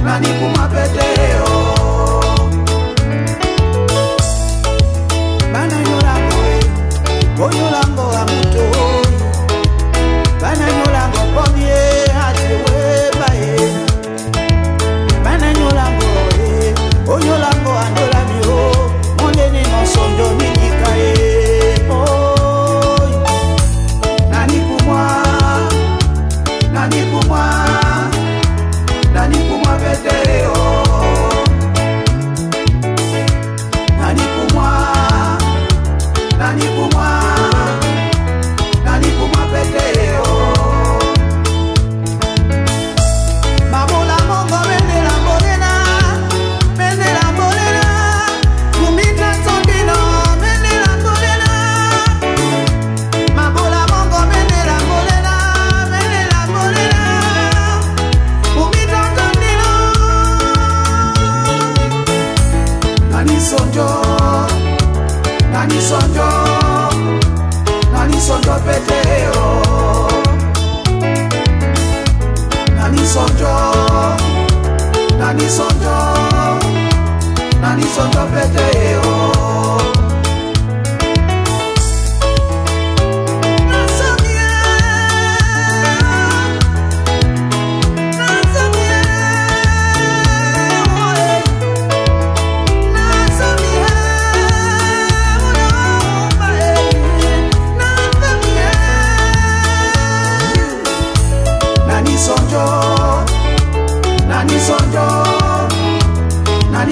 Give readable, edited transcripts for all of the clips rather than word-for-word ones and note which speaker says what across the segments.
Speaker 1: nani kumwa peteo. Bana yolango oyolango wa muto, bana yolango pomye atewe bae, bana yolango oyolango andola mio, mondeni no sonjo minikae. Nani kumwa peteo. Nani kumwa peteo. Mabola mongo mendela morena, kumita tondino mendela morena. Mabola mongo mendela morena, kumita tondino. Nani sonjo peteo. Nani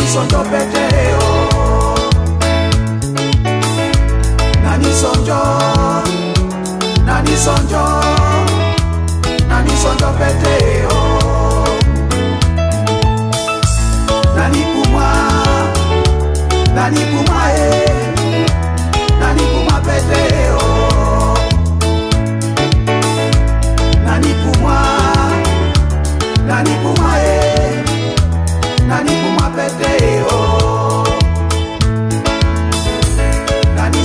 Speaker 1: sonjo peteo. Nani sonjo peteo. Nani sonjo peteo. Nani kumwa peteo. Nani kumwa peteo. Nani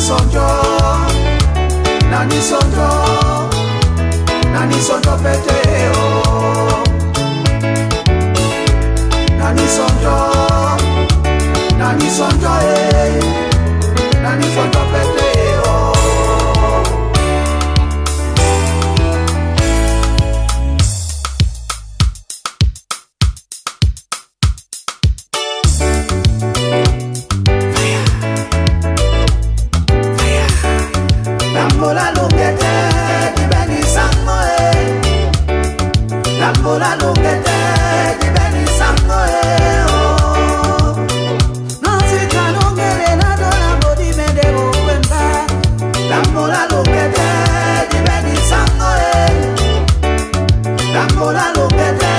Speaker 1: sonjo peteo. Nani sonjo peteo. Lambola lungete dibeni sango Lambola lungete dibeni sango Nonsika lungere na dola bodi mende uwemba. Lambola lungete dibeni sango Lambola lungete